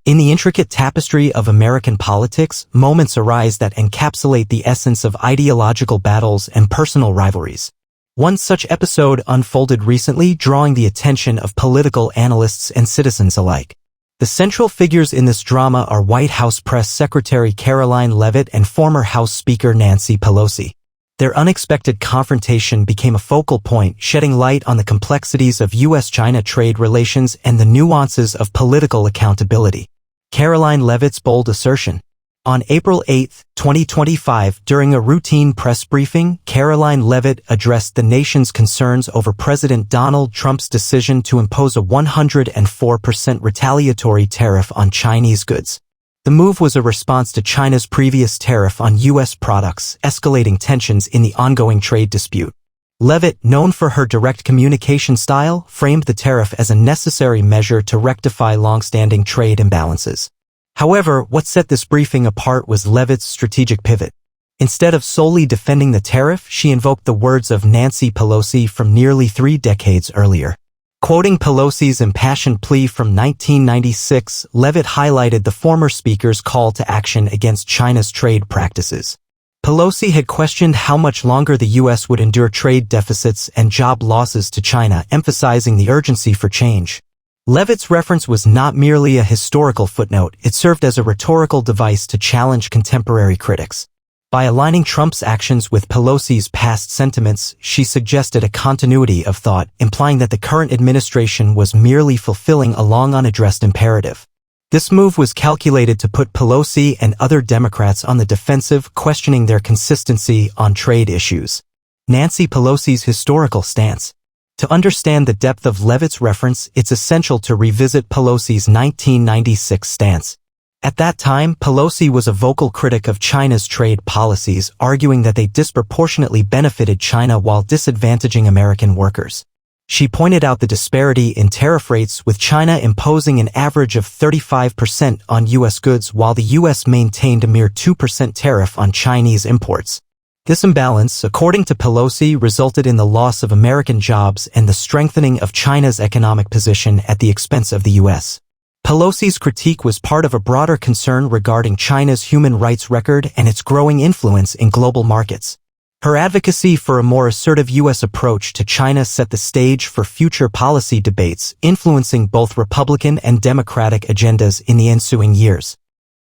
In the intricate tapestry of American politics, moments arise that encapsulate the essence of ideological battles and personal rivalries. One such episode unfolded recently, drawing the attention of political analysts and citizens alike. The central figures in this drama are White House Press Secretary Karoline Leavitt and former House Speaker Nancy Pelosi. Their unexpected confrontation became a focal point, shedding light on the complexities of U.S. China trade relations and the nuances of political accountability. Karoline Leavitt's bold assertion. On April 8, 2025, during a routine press briefing, Karoline Leavitt addressed the nation's concerns over President Donald Trump's decision to impose a 104% retaliatory tariff on Chinese goods. The move was a response to China's previous tariff on U.S. products, escalating tensions in the ongoing trade dispute. Leavitt, known for her direct communication style, framed the tariff as a necessary measure to rectify long-standing trade imbalances. However, what set this briefing apart was Leavitt's strategic pivot. Instead of solely defending the tariff, she invoked the words of Nancy Pelosi from nearly 3 decades earlier. Quoting Pelosi's impassioned plea from 1996, Leavitt highlighted the former speaker's call to action against China's trade practices. Pelosi had questioned how much longer the U.S. would endure trade deficits and job losses to China, emphasizing the urgency for change. Leavitt's reference was not merely a historical footnote, it served as a rhetorical device to challenge contemporary critics. By aligning Trump's actions with Pelosi's past sentiments, she suggested a continuity of thought, implying that the current administration was merely fulfilling a long unaddressed imperative. This move was calculated to put Pelosi and other Democrats on the defensive, questioning their consistency on trade issues. Nancy Pelosi's historical stance. To understand the depth of Leavitt's reference, it's essential to revisit Pelosi's 1996 stance. At that time, Pelosi was a vocal critic of China's trade policies, arguing that they disproportionately benefited China while disadvantaging American workers. She pointed out the disparity in tariff rates, with China imposing an average of 35% on U.S. goods while the U.S. maintained a mere 2% tariff on Chinese imports. This imbalance, according to Pelosi, resulted in the loss of American jobs and the strengthening of China's economic position at the expense of the U.S. Pelosi's critique was part of a broader concern regarding China's human rights record and its growing influence in global markets. Her advocacy for a more assertive U.S. approach to China set the stage for future policy debates, influencing both Republican and Democratic agendas in the ensuing years.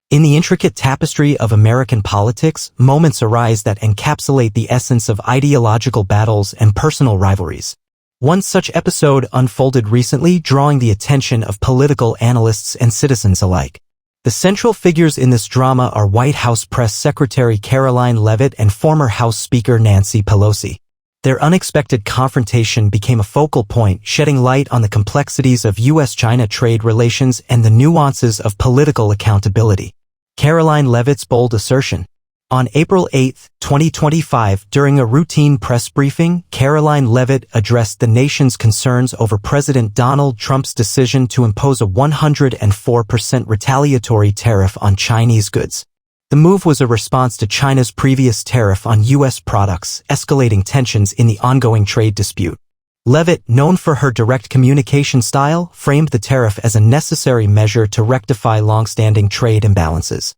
In the intricate tapestry of American politics, moments arise that encapsulate the essence of ideological battles and personal rivalries. One such episode unfolded recently, drawing the attention of political analysts and citizens alike. The central figures in this drama are White House Press Secretary Karoline Leavitt and former House Speaker Nancy Pelosi. Their unexpected confrontation became a focal point, shedding light on the complexities of U.S. China trade relations and the nuances of political accountability. Karoline Leavitt's bold assertion. On April 8, 2025, during a routine press briefing, Karoline Leavitt addressed the nation's concerns over President Donald Trump's decision to impose a 104% retaliatory tariff on Chinese goods. The move was a response to China's previous tariff on U.S. products, escalating tensions in the ongoing trade dispute. Leavitt, known for her direct communication style, framed the tariff as a necessary measure to rectify long-standing trade imbalances.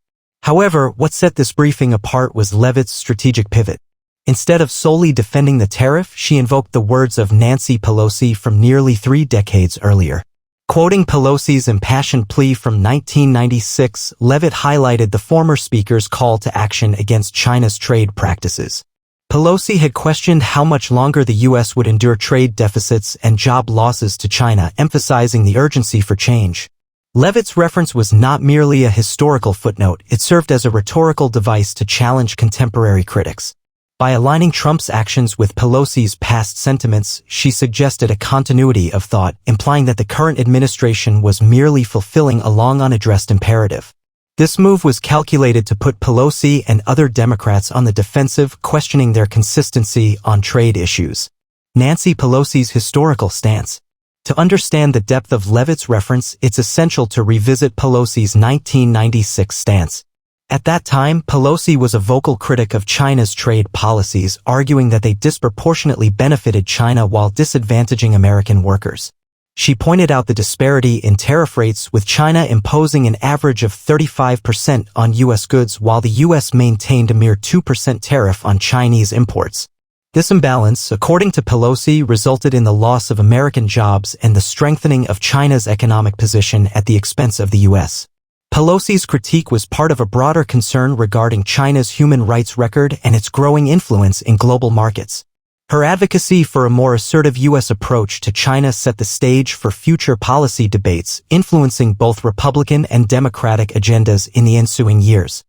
However, what set this briefing apart was Leavitt's strategic pivot. Instead of solely defending the tariff, she invoked the words of Nancy Pelosi from nearly 3 decades earlier. Quoting Pelosi's impassioned plea from 1996, Leavitt highlighted the former speaker's call to action against China's trade practices. Pelosi had questioned how much longer the U.S. would endure trade deficits and job losses to China, emphasizing the urgency for change. Leavitt's reference was not merely a historical footnote, it served as a rhetorical device to challenge contemporary critics. By aligning Trump's actions with Pelosi's past sentiments, she suggested a continuity of thought, implying that the current administration was merely fulfilling a long unaddressed imperative. This move was calculated to put Pelosi and other Democrats on the defensive, questioning their consistency on trade issues. Nancy Pelosi's historical stance. To understand the depth of Leavitt's reference, it's essential to revisit Pelosi's 1996 stance. At that time, Pelosi was a vocal critic of China's trade policies, arguing that they disproportionately benefited China while disadvantaging American workers. She pointed out the disparity in tariff rates, with China imposing an average of 35% on U.S. goods while the U.S. maintained a mere 2% tariff on Chinese imports. This imbalance, according to Pelosi, resulted in the loss of American jobs and the strengthening of China's economic position at the expense of the U.S. Pelosi's critique was part of a broader concern regarding China's human rights record and its growing influence in global markets. Her advocacy for a more assertive U.S. approach to China set the stage for future policy debates, influencing both Republican and Democratic agendas in the ensuing years.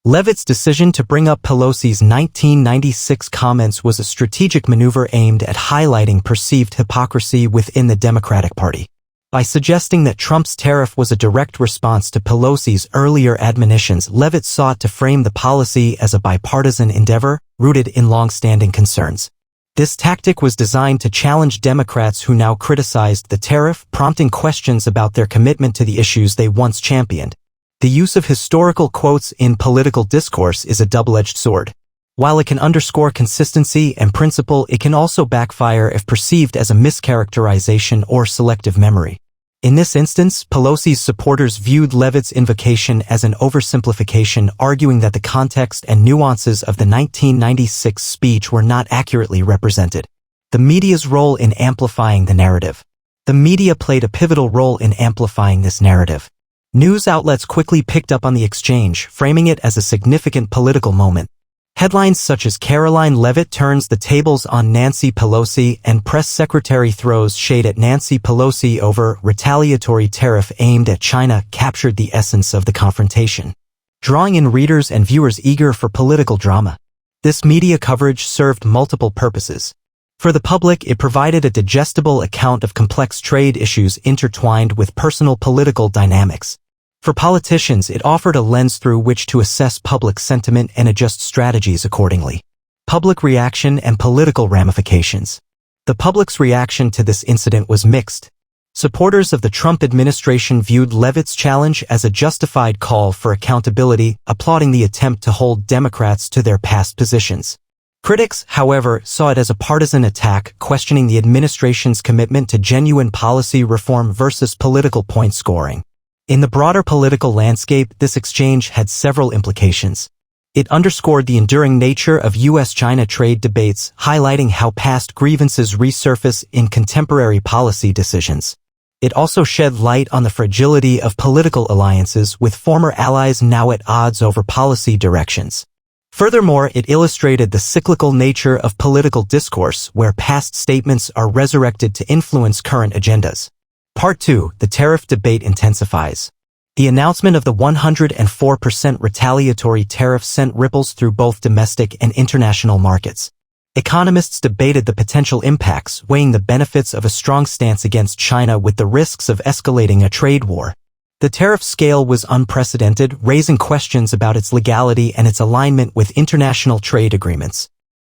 Leavitt's decision to bring up Pelosi's 1996 comments was a strategic maneuver aimed at highlighting perceived hypocrisy within the Democratic Party. By suggesting that Trump's tariff was a direct response to Pelosi's earlier admonitions, Leavitt sought to frame the policy as a bipartisan endeavor rooted in long-standing concerns. This tactic was designed to challenge Democrats who now criticized the tariff, prompting questions about their commitment to the issues they once championed. The use of historical quotes in political discourse is a double-edged sword. While it can underscore consistency and principle, it can also backfire if perceived as a mischaracterization or selective memory. In this instance, Pelosi's supporters viewed Leavitt's invocation as an oversimplification, arguing that the context and nuances of the 1996 speech were not accurately represented. The media's role in amplifying the narrative. The media played a pivotal role in amplifying this narrative. News outlets quickly picked up on the exchange, framing it as a significant political moment. Headlines such as Karoline Leavitt turns the tables on Nancy Pelosi and press secretary throws shade at Nancy Pelosi over retaliatory tariff aimed at China captured the essence of the confrontation, drawing in readers and viewers eager for political drama. This media coverage served multiple purposes. For the public, it provided a digestible account of complex trade issues intertwined with personal political dynamics. For politicians, it offered a lens through which to assess public sentiment and adjust strategies accordingly. Public reaction and political ramifications. The public's reaction to this incident was mixed. Supporters of the Trump administration viewed Leavitt's challenge as a justified call for accountability, applauding the attempt to hold Democrats to their past positions. Critics, however, saw it as a partisan attack, questioning the administration's commitment to genuine policy reform versus political point scoring. In the broader political landscape, this exchange had several implications. It underscored the enduring nature of U.S. China trade debates, highlighting how past grievances resurface in contemporary policy decisions. It also shed light on the fragility of political alliances, with former allies now at odds over policy directions. Furthermore, it illustrated the cyclical nature of political discourse, where past statements are resurrected to influence current agendas. Part 2. The tariff debate intensifies. The announcement of the 104% retaliatory tariff sent ripples through both domestic and international markets. Economists debated the potential impacts, weighing the benefits of a strong stance against China with the risks of escalating a trade war. The tariff scale was unprecedented, raising questions about its legality and its alignment with international trade agreements.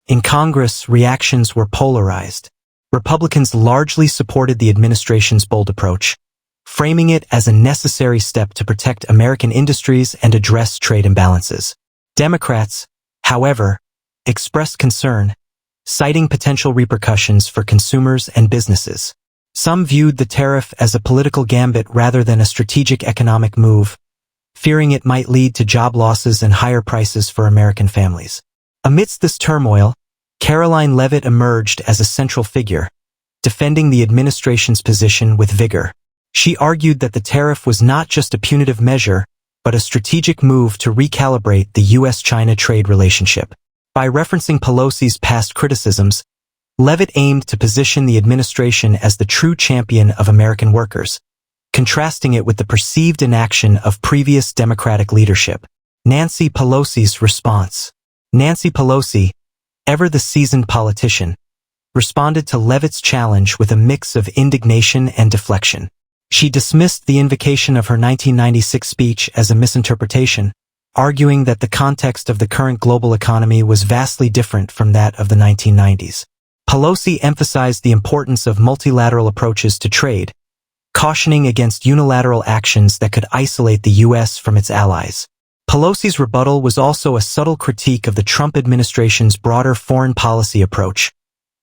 In Congress, reactions were polarized. Republicans largely supported the administration's bold approach, framing it as a necessary step to protect American industries and address trade imbalances. Democrats, however, expressed concern, citing potential repercussions for consumers and businesses. Some viewed the tariff as a political gambit rather than a strategic economic move, fearing it might lead to job losses and higher prices for American families. Amidst this turmoil, Karoline Leavitt emerged as a central figure, defending the administration's position with vigor. She argued that the tariff was not just a punitive measure, but a strategic move to recalibrate the U.S. China trade relationship. By referencing Pelosi's past criticisms, Leavitt aimed to position the administration as the true champion of American workers, contrasting it with the perceived inaction of previous Democratic leadership. Nancy Pelosi's response. Nancy Pelosi, ever the seasoned politician, responded to Leavitt's challenge with a mix of indignation and deflection. She dismissed the invocation of her 1996 speech as a misinterpretation, arguing that the context of the current global economy was vastly different from that of the 1990s. Pelosi emphasized the importance of multilateral approaches to trade, cautioning against unilateral actions that could isolate the U.S. from its allies. Pelosi's rebuttal was also a subtle critique of the Trump administration's broader foreign policy approach,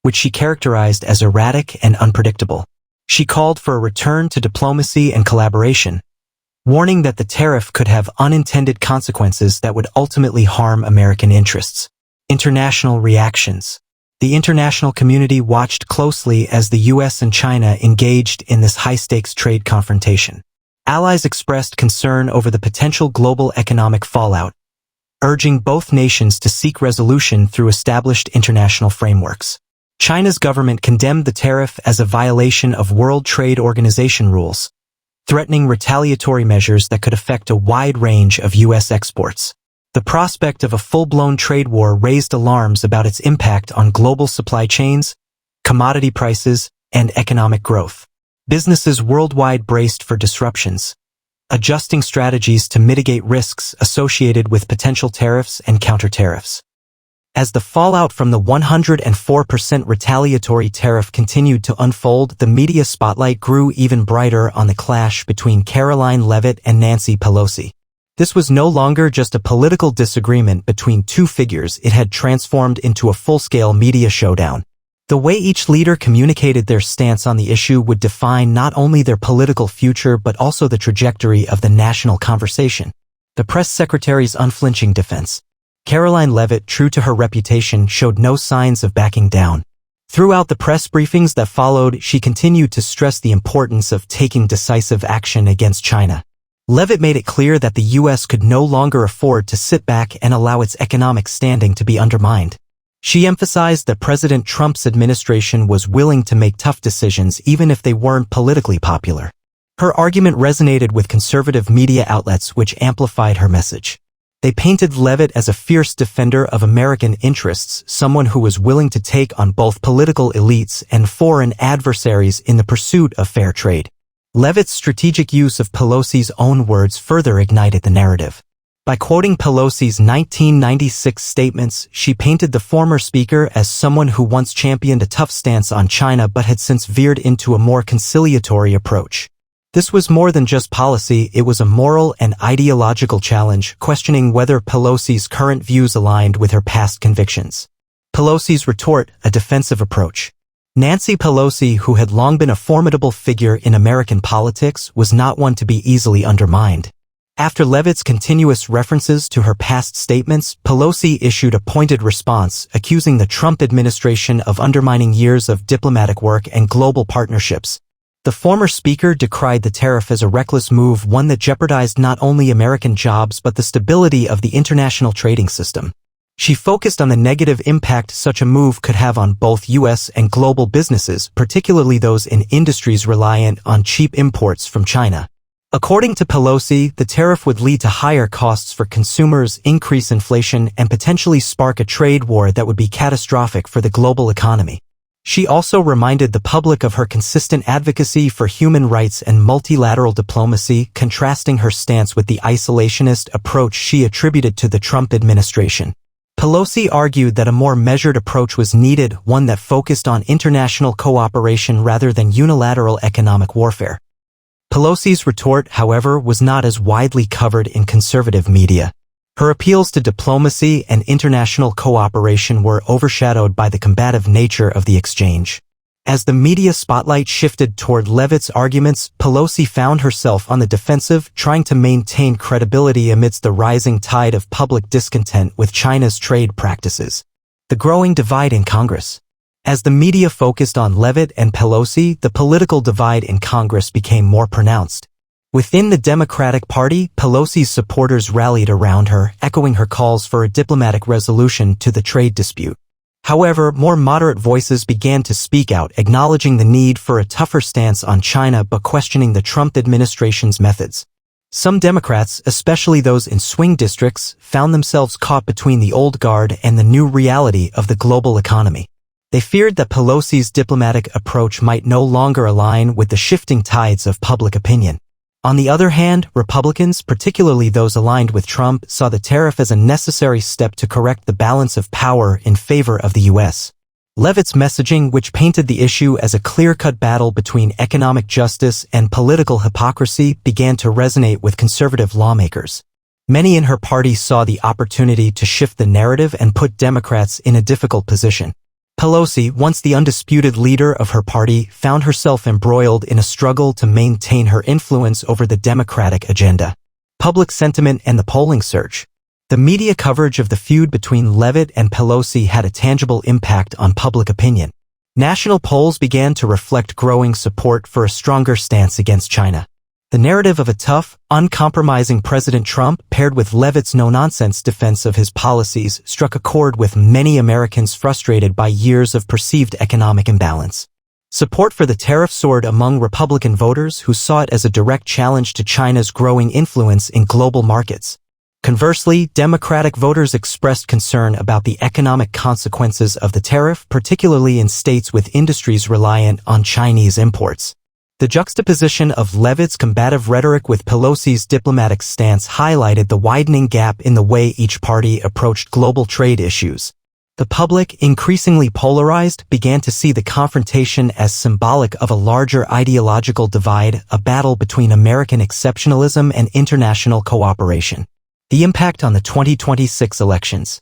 which she characterized as erratic and unpredictable. She called for a return to diplomacy and collaboration, warning that the tariff could have unintended consequences that would ultimately harm American interests. International reactions. The international community watched closely as the U.S. and China engaged in this high-stakes trade confrontation. Allies expressed concern over the potential global economic fallout, urging both nations to seek resolution through established international frameworks. China's government condemned the tariff as a violation of World Trade Organization rules, threatening retaliatory measures that could affect a wide range of U.S. exports. The prospect of a full-blown trade war raised alarms about its impact on global supply chains, commodity prices, and economic growth. Businesses worldwide braced for disruptions, adjusting strategies to mitigate risks associated with potential tariffs and counter-tariffs. As the fallout from the 104% retaliatory tariff continued to unfold, the media spotlight grew even brighter on the clash between Karoline Leavitt and Nancy Pelosi. This was no longer just a political disagreement between two figures, it had transformed into a full-scale media showdown. The way each leader communicated their stance on the issue would define not only their political future but also the trajectory of the national conversation. The press secretary's unflinching defense. Karoline Leavitt, true to her reputation, showed no signs of backing down. Throughout the press briefings that followed, she continued to stress the importance of taking decisive action against China. Leavitt made it clear that the U.S. could no longer afford to sit back and allow its economic standing to be undermined. She emphasized that President Trump's administration was willing to make tough decisions even if they weren't politically popular. Her argument resonated with conservative media outlets which amplified her message. They painted Leavitt as a fierce defender of American interests, someone who was willing to take on both political elites and foreign adversaries in the pursuit of fair trade. Leavitt's strategic use of Pelosi's own words further ignited the narrative. By quoting Pelosi's 1996 statements, she painted the former speaker as someone who once championed a tough stance on China but had since veered into a more conciliatory approach. This was more than just policy, it was a moral and ideological challenge, questioning whether Pelosi's current views aligned with her past convictions. Pelosi's retort, a defensive approach. Nancy Pelosi, who had long been a formidable figure in American politics, was not one to be easily undermined. After Leavitt's continuous references to her past statements, Pelosi issued a pointed response, accusing the Trump administration of undermining years of diplomatic work and global partnerships. The former speaker decried the tariff as a reckless move, one that jeopardized not only American jobs but the stability of the international trading system. She focused on the negative impact such a move could have on both U.S. and global businesses, particularly those in industries reliant on cheap imports from China. According to Pelosi, the tariff would lead to higher costs for consumers, increase inflation, and potentially spark a trade war that would be catastrophic for the global economy. She also reminded the public of her consistent advocacy for human rights and multilateral diplomacy, contrasting her stance with the isolationist approach she attributed to the Trump administration. Pelosi argued that a more measured approach was needed, one that focused on international cooperation rather than unilateral economic warfare. Pelosi's retort, however, was not as widely covered in conservative media. Her appeals to diplomacy and international cooperation were overshadowed by the combative nature of the exchange. As the media spotlight shifted toward Leavitt's arguments, Pelosi found herself on the defensive, trying to maintain credibility amidst the rising tide of public discontent with China's trade practices. The growing divide in Congress. As the media focused on Leavitt and Pelosi, the political divide in Congress became more pronounced. Within the Democratic Party, Pelosi's supporters rallied around her, echoing her calls for a diplomatic resolution to the trade dispute. However, more moderate voices began to speak out, acknowledging the need for a tougher stance on China but questioning the Trump administration's methods. Some Democrats, especially those in swing districts, found themselves caught between the old guard and the new reality of the global economy. They feared that Pelosi's diplomatic approach might no longer align with the shifting tides of public opinion. On the other hand, Republicans, particularly those aligned with Trump, saw the tariff as a necessary step to correct the balance of power in favor of the U.S. Leavitt's messaging, which painted the issue as a clear-cut battle between economic justice and political hypocrisy, began to resonate with conservative lawmakers. Many in her party saw the opportunity to shift the narrative and put Democrats in a difficult position. Pelosi, once the undisputed leader of her party, found herself embroiled in a struggle to maintain her influence over the Democratic agenda. Public sentiment and the polling surge. The media coverage of the feud between Leavitt and Pelosi had a tangible impact on public opinion. National polls began to reflect growing support for a stronger stance against China. The narrative of a tough, uncompromising President Trump paired with Leavitt's no-nonsense defense of his policies struck a chord with many Americans frustrated by years of perceived economic imbalance. Support for the tariff soared among Republican voters who saw it as a direct challenge to China's growing influence in global markets. Conversely, Democratic voters expressed concern about the economic consequences of the tariff, particularly in states with industries reliant on Chinese imports. The juxtaposition of Leavitt's combative rhetoric with Pelosi's diplomatic stance highlighted the widening gap in the way each party approached global trade issues. The public, increasingly polarized, began to see the confrontation as symbolic of a larger ideological divide, a battle between American exceptionalism and international cooperation. The impact on the 2026 elections.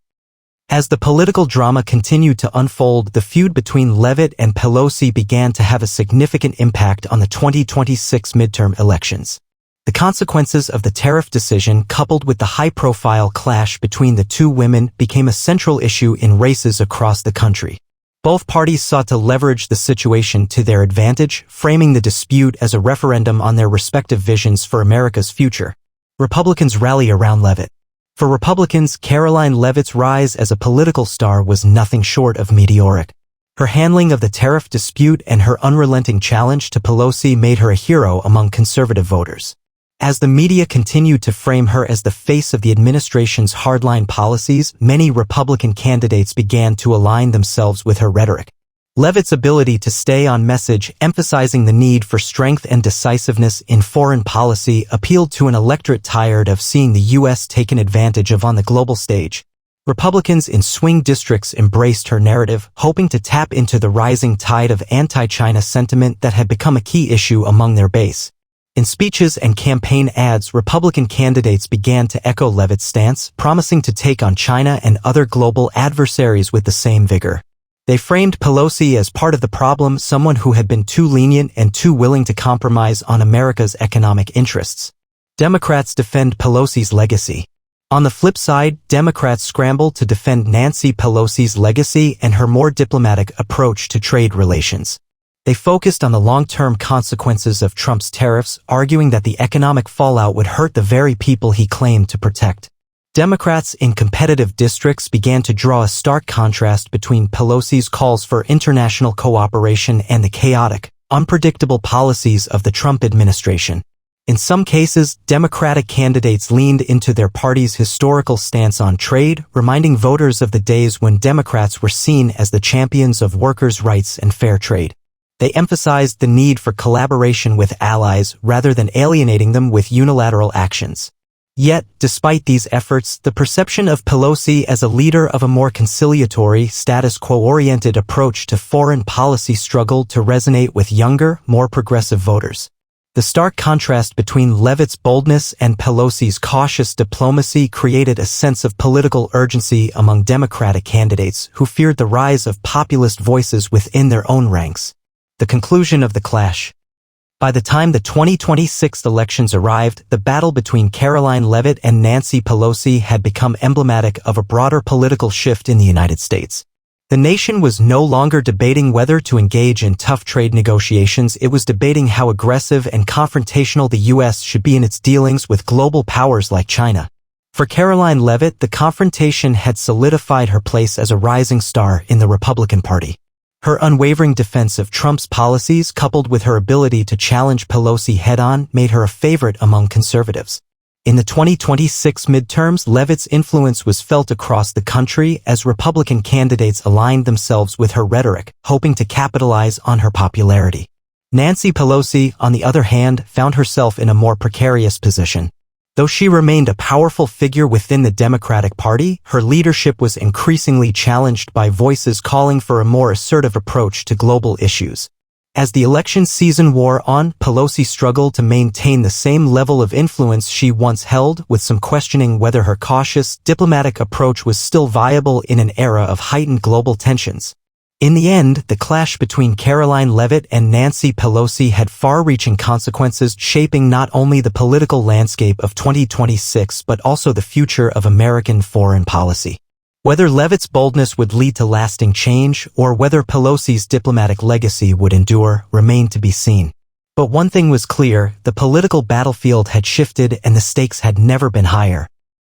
As the political drama continued to unfold, the feud between Leavitt and Pelosi began to have a significant impact on the 2026 midterm elections. The consequences of the tariff decision, coupled with the high-profile clash between the two women, became a central issue in races across the country. Both parties sought to leverage the situation to their advantage, framing the dispute as a referendum on their respective visions for America's future. Republicans rally around Leavitt. For Republicans, Karoline Leavitt's rise as a political star was nothing short of meteoric. Her handling of the tariff dispute and her unrelenting challenge to Pelosi made her a hero among conservative voters. As the media continued to frame her as the face of the administration's hardline policies, many Republican candidates began to align themselves with her rhetoric. Leavitt's ability to stay on message, emphasizing the need for strength and decisiveness in foreign policy, appealed to an electorate tired of seeing the U.S. taken advantage of on the global stage. Republicans in swing districts embraced her narrative, hoping to tap into the rising tide of anti-China sentiment that had become a key issue among their base. In speeches and campaign ads, Republican candidates began to echo Leavitt's stance, promising to take on China and other global adversaries with the same vigor. They framed Pelosi as part of the problem, someone who had been too lenient and too willing to compromise on America's economic interests. Democrats defend Pelosi's legacy. On the flip side, Democrats scrambled to defend Nancy Pelosi's legacy and her more diplomatic approach to trade relations. They focused on the long-term consequences of Trump's tariffs, arguing that the economic fallout would hurt the very people he claimed to protect. Democrats in competitive districts began to draw a stark contrast between Pelosi's calls for international cooperation and the chaotic, unpredictable policies of the Trump administration. In some cases, Democratic candidates leaned into their party's historical stance on trade, reminding voters of the days when Democrats were seen as the champions of workers' rights and fair trade. They emphasized the need for collaboration with allies rather than alienating them with unilateral actions. Yet, despite these efforts, the perception of Pelosi as a leader of a more conciliatory, status quo-oriented approach to foreign policy struggled to resonate with younger, more progressive voters. The stark contrast between Leavitt's boldness and Pelosi's cautious diplomacy created a sense of political urgency among Democratic candidates who feared the rise of populist voices within their own ranks. The conclusion of the clash. By the time the 2026 elections arrived, the battle between Karoline Leavitt and Nancy Pelosi had become emblematic of a broader political shift in the United States. The nation was no longer debating whether to engage in tough trade negotiations, it was debating how aggressive and confrontational the U.S. should be in its dealings with global powers like China. For Karoline Leavitt, the confrontation had solidified her place as a rising star in the Republican Party. Her unwavering defense of Trump's policies, coupled with her ability to challenge Pelosi head-on, made her a favorite among conservatives. In the 2026 midterms, Leavitt's influence was felt across the country as Republican candidates aligned themselves with her rhetoric, hoping to capitalize on her popularity. Nancy Pelosi, on the other hand, found herself in a more precarious position. Though she remained a powerful figure within the Democratic Party, her leadership was increasingly challenged by voices calling for a more assertive approach to global issues. As the election season wore on, Pelosi struggled to maintain the same level of influence she once held, with some questioning whether her cautious, diplomatic approach was still viable in an era of heightened global tensions. In the end, the clash between Karoline Leavitt and Nancy Pelosi had far-reaching consequences, shaping not only the political landscape of 2026 but also the future of American foreign policy. Whether Leavitt's boldness would lead to lasting change or whether Pelosi's diplomatic legacy would endure remained to be seen. But one thing was clear, the political battlefield had shifted and the stakes had never been higher.